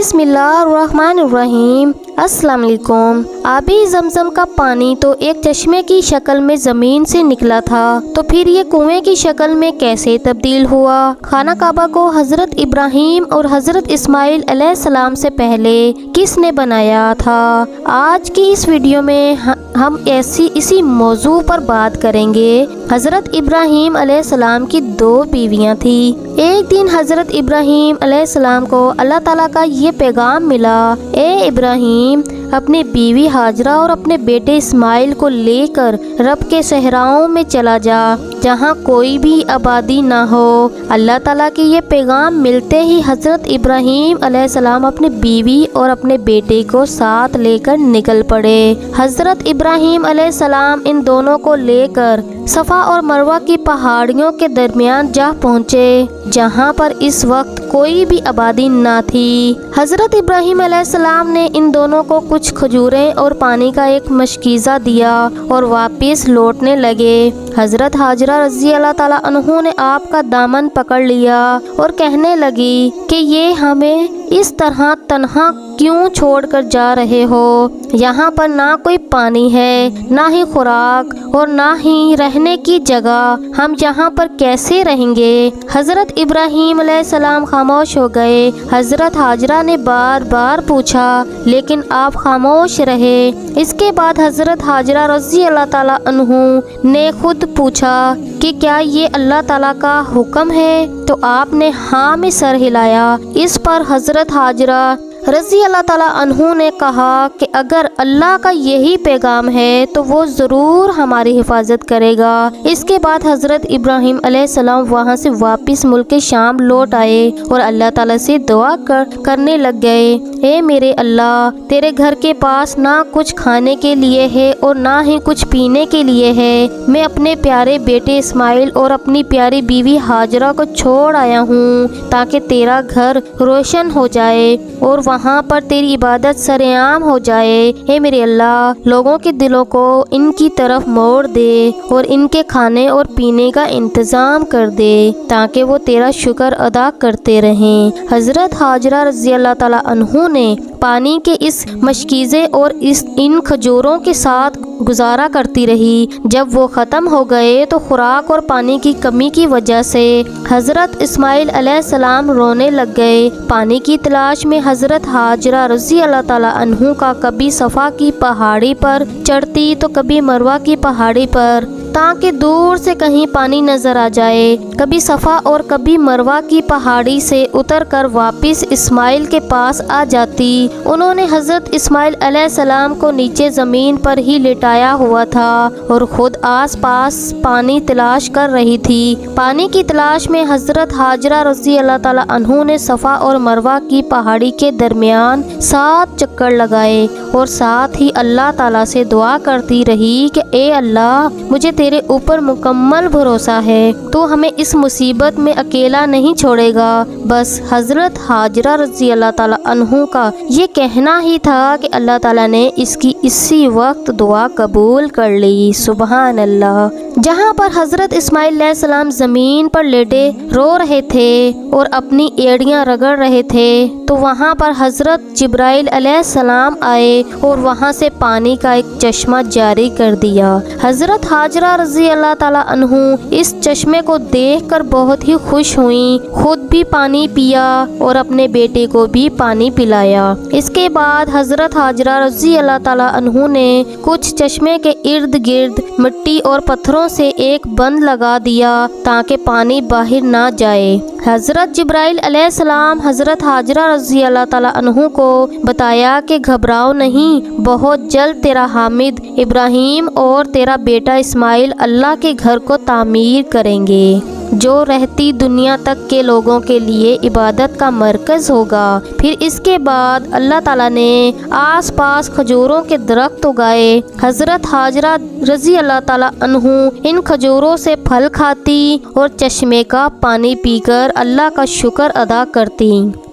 बिस्मिल्लाहिर्रहमानिर्रहीम। अस्सलाम वालेकुम। आबी ज़मज़म का पानी तो एक चश्मे की शक्ल में ज़मीन से निकला था, तो फिर ये कुएं की शक्ल में कैसे तब्दील हुआ? खाना काबा को हज़रत इब्राहीम और हज़रत इस्माइल अलैहिस्सलाम से पहले किसने बनाया था? आज की इस वीडियो में हम इसी मौजू पर बात करेंगे। हज़रत इब्राहीम अलैहिस्सलाम की 2 बीवियाँ थी। एक दिन हज़रत इब्राहीम अलैहिस्सलाम को अल्लाह ताला का ये पैगाम मिला, ए इब्राहीम, अपनी बीवी हाजरा और अपने बेटे इस्माइल को लेकर रब के सहराओं में चला जा, जहाँ कोई भी आबादी ना हो। अल्लाह ताला के ये पैगाम मिलते ही हज़रत इब्राहीम अलैहिस्सलाम अपनी बीवी और अपने बेटे को साथ लेकर निकल पड़े। हज़रत इब्राहीम अलैहिस्सलाम इन दोनों को लेकर सफ़ा और मरवा की पहाड़ियों के दरमियान जा पहुँचे, जहाँ पर इस वक्त कोई भी आबादी ना थी। हज़रत इब्राहीम अलैहिस्सलाम ने इन दोनों को कुछ खजूरें और पानी का एक मशकीज़ा दिया और वापस लौटने लगे। हज़रत हाजरा रज़ी अल्लाह ताला अन्हु ने आपका दामन पकड़ लिया और कहने लगी कि ये हमें इस तरह तन्हा क्यों छोड़कर जा रहे हो? यहाँ पर ना कोई पानी है, ना ही खुराक और ना ही रहने की जगह, हम यहाँ पर कैसे रहेंगे? हज़रत इब्राहीम अलैहिस्सलाम खामोश हो गए। हज़रत हाजरा ने बार बार पूछा, लेकिन आप खामोश रहे। इसके बाद हज़रत हाजरा रज़ी अल्लाह ताला अन्हु ने खुद पूछा कि क्या ये अल्लाह ताला का हुक्म है? तो आपने हाँ में सर हिलाया। इस पर हज़रत हाजरा रज़ी अल्लाह ताला अन्हु ने कहा कि अगर अल्लाह का यही पैगाम है तो वो ज़रूर हमारी हिफाजत करेगा। इसके बाद हज़रत इब्राहीम अलैहिस्सलाम वहाँ से वापस मुल्क शाम लौट आए और अल्लाह ताला से दुआ करने लग गए, ए मेरे अल्लाह, तेरे घर के पास ना कुछ खाने के लिए है और ना ही कुछ पीने के लिए है। मैं अपने प्यारे बेटे इस्माइल और अपनी प्यारी बीवी हाजरा को छोड़ आया हूँ ताकि तेरा घर रोशन हो जाए और वहाँ पर तेरी इबादत सरेआम हो जाए। हे मेरे अल्लाह, लोगों के दिलों को इनकी तरफ मोड़ दे और इनके खाने और पीने का इंतज़ाम कर दे ताकि वो तेरा शुक्र अदा करते रहें। हज़रत हाजरा रज़ी अल्लाह ताला अन्हु ने पानी के इस मशकीज़े और इन खजूरों के साथ गुजारा करती रही। जब वो ख़त्म हो गए तो खुराक और पानी की कमी की वजह से हज़रत इस्माइल अलैहिस्सलाम रोने लग गए। पानी की तलाश में हज़रत हाजरा रज़ी अल्लाह ताला अन्हु का कभी सफ़ा की पहाड़ी पर चढ़ती तो कभी मरवा की पहाड़ी पर, ताकि दूर से कहीं पानी नज़र आ जाए। कभी सफ़ा और कभी मरवा की पहाड़ी से उतरकर वापस इस्माइल के पास आ जाती। उन्होंने हज़रत इस्माइल अलैहिस्सलाम को नीचे ज़मीन पर ही लिटाया हुआ था और ख़ुद आसपास पानी तलाश कर रही थी। पानी की तलाश में हज़रत हाजरा रज़ी अल्लाह ताला अन्हु ने सफ़ा और मरवा की पहाड़ी के दरमियान 7 चक्कर लगाए और साथ ही अल्लाह ताला से दुआ करती रही कि ए अल्लाह, मुझे तेरे ऊपर मुकम्मल भरोसा है, तो हमें इस मुसीबत में अकेला नहीं छोड़ेगा। बस हज़रत हाजरा रज़ी अल्लाह ताला अन्हु का ये कहना ही था कि अल्लाह ताला ने इसकी इसी वक्त दुआ कबूल कर ली। सुबहान अल्लाह। जहाँ पर हज़रत इस्माइल अलैहिस्सलाम ज़मीन पर लेटे रो रहे थे और अपनी एड़ियाँ रगड़ रहे थे, तो वहाँ पर हज़रत जिब्राइल अलैहिस्सलाम आए और वहाँ से पानी का एक चश्मा जारी कर दिया। हज़रत हाजरा रज़ी अल्लाह ताला अन्हु इस चश्मे को देखकर बहुत ही खुश हुई, खुद भी पानी पिया और अपने बेटे को भी पानी पिलाया। इसके बाद हज़रत हाजरा रज़ी अल्लाह ताला अन्हु ने कुछ चश्मे के इर्द गिर्द मिट्टी और पत्थरों से एक बंद लगा दिया ताकि पानी बाहर ना जाए। हज़रत जिब्राइल अलैहिस्सलाम हज़रत हाजरा रज़ी अल्लाह ताला अन्हु को बताया कि घबराओ नहीं, बहुत जल्द तेरा हामिद इब्राहीम और तेरा बेटा इस्माइल अल्लाह के घर को तामीर करेंगे, जो रहती दुनिया तक के लोगों के लिए इबादत का मरकज़ होगा। फिर इसके बाद अल्लाह ताला ने आसपास खजूरों के दरख्त उगाए। हज़रत हाजरा रज़ी अल्लाह ताला अन्हु इन खजूरों से फल खाती और चश्मे का पानी पीकर अल्लाह का शुक्र अदा करती।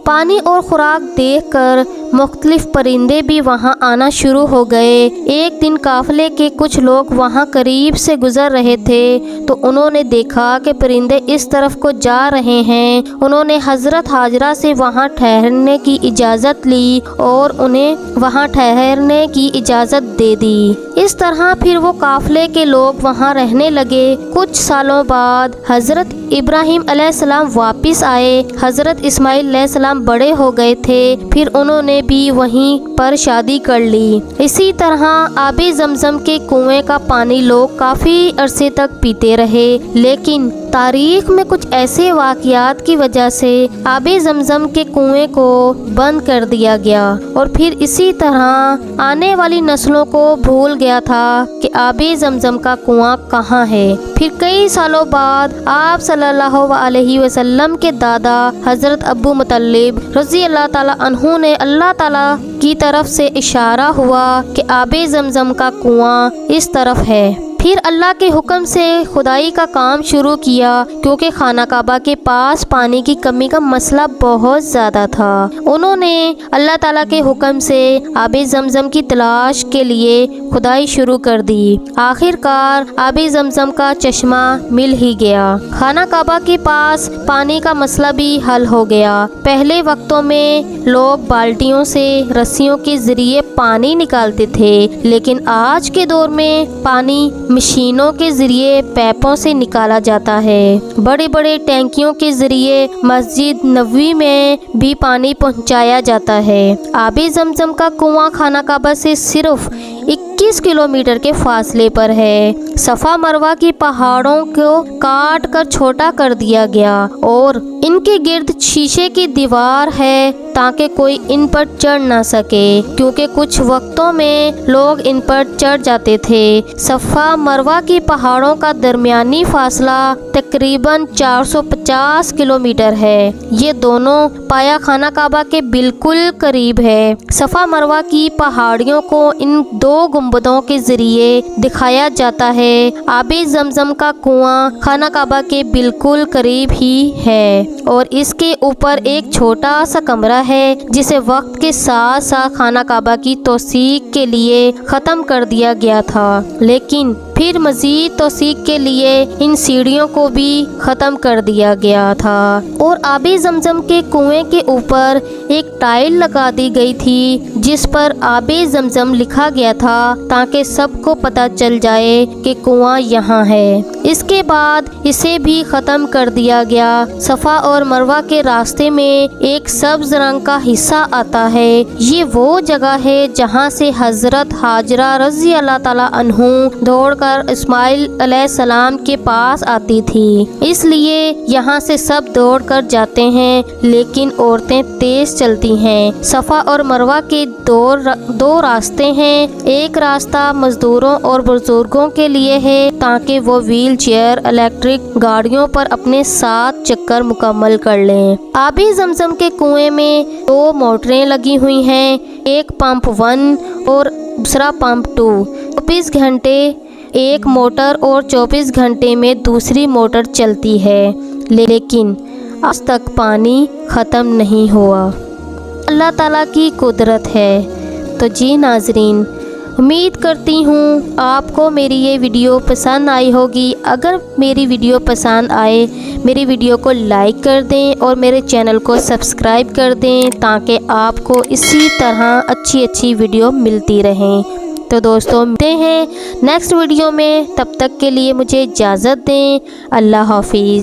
पानी और खुराक देखकर मुख्तलिफ परिंदे भी वहां आना शुरू हो गए। एक दिन काफिले के कुछ लोग वहां करीब से गुजर रहे थे तो उन्होंने देखा कि परिंदे इस तरफ को जा रहे हैं। उन्होंने हजरत हाजरा से वहां ठहरने की इजाज़त ली और उन्हें वहां ठहरने की इजाज़त दे दी। इस तरह फिर वो काफिले के लोग वहां रहने लगे। कुछ सालों बाद हजरत इब्राहिम अलैहिस्सलाम वापस आए। हजरत इस्माइल अलैहिस्सलाम बड़े हो गए थे, फिर उन्होंने भी वहीं पर शादी कर ली। इसी तरह आबे ज़मज़म के कुएं का पानी लोग काफ़ी अरसे तक पीते रहे, लेकिन तारीख में कुछ ऐसे वाक़यात की वजह से आबे ज़मज़म के कुएं को बंद कर दिया गया और फिर इसी तरह आने वाली नस्लों को भूल गया था कि आबे ज़मज़म का कुआं कहाँ है। फिर कई सालों बाद आप सल्लल्लाहु अलैहि वसल्लम के दादा हज़रत अबू मुतल्लिब रज़ी अल्लाह ताला अन्हु ने अल्लाह ताला की तरफ से इशारा हुआ कि आबे ज़मज़म का कुआं इस तरफ है। फिर अल्लाह के हुक्म से खुदाई का काम शुरू किया, क्योंकि खाना काबा के पास पानी की कमी का मसला बहुत ज़्यादा था। उन्होंने अल्लाह ताला के हुक्म से आबे ज़मज़म की तलाश के लिए खुदाई शुरू कर दी। आखिरकार आबे ज़मज़म का चश्मा मिल ही गया। खाना काबा के पास पानी का मसला भी हल हो गया। पहले वक्तों में लोग बाल्टियों से रस्सियों के ज़रिए पानी निकालते थे, लेकिन आज के दौर में पानी मशीनों के ज़रिए पैपों से निकाला जाता है। बड़े बड़े टैंकियों के ज़रिए मस्जिद नबवी में भी पानी पहुंचाया जाता है। आबे ज़मज़म का कुआं खाना काबा से सिर्फ 21 किलोमीटर के फासले पर है। सफ़ा मरवा की पहाड़ों को काट कर छोटा कर दिया गया और इनके गिर्द शीशे की दीवार है ताकि कोई इन पर चढ़ ना सके, क्योंकि कुछ वक्तों में लोग इन पर चढ़ जाते थे। सफ़ा मरवा की पहाड़ों का दरमियानी फासला तकरीबन 450 किलोमीटर है। ये दोनों पाया खाना काबा के बिल्कुल करीब है। सफ़ा मरवा की पहाड़ियों को इन दो गुंबदों के ज़रिए दिखाया जाता है। आबे ज़मज़म का कुआं खाना काबा के बिल्कुल करीब ही है और इसके ऊपर एक छोटा सा कमरा है जिसे वक्त के साथ साथ खाना काबा की तौसीक के लिए ख़त्म कर दिया गया था, लेकिन फिर मज़ीद तौसीक के लिए इन सीढ़ियों को भी ख़त्म कर दिया गया था और आबे ज़मज़म के कुएं के ऊपर एक टाइल लगा दी गई थी जिस पर आबे ज़मज़म लिखा गया था ताकि सबको पता चल जाए कि कुआं यहाँ है। इसके बाद इसे भी ख़त्म कर दिया गया। सफ़ा और मरवा के रास्ते में एक सब्ज़ रंग का हिस्सा आता है। ये वो जगह है जहाँ से हज़रत हाजरा रज़ी अल्लाह ताला अन्हु दौड़कर इस्माइल अलैहिस्सलाम के पास आती थी, इसलिए यहाँ से सब दौड़कर जाते हैं, लेकिन औरतें तेज चलती हैं। सफ़ा और मरवा के दो रास्ते हैं। एक रास्ता मजदूरों और बुजुर्गों के लिए है ताकि वो व्हील चेयर इलेक्ट्रिक गाड़ियों पर अपने 7 चक्कर मुकम्मल कर लें। आबे ज़मज़म के कुएं में 2 मोटरें लगी हुई हैं, एक पंप 1 और दूसरा पंप 2। 24 घंटे एक मोटर और 24 घंटे में दूसरी मोटर चलती है, लेकिन आज तक पानी ख़त्म नहीं हुआ। अल्लाह ताला की कुदरत है। तो जी नाजरीन, उम्मीद करती हूँ आपको मेरी ये वीडियो पसंद आई होगी। अगर मेरी वीडियो पसंद आए मेरी वीडियो को लाइक कर दें और मेरे चैनल को सब्सक्राइब कर दें ताकि आपको इसी तरह अच्छी वीडियो मिलती रहें। तो दोस्तों मिलते हैं नेक्स्ट वीडियो में, तब तक के लिए मुझे इजाज़त दें। अल्लाह हाफिज़।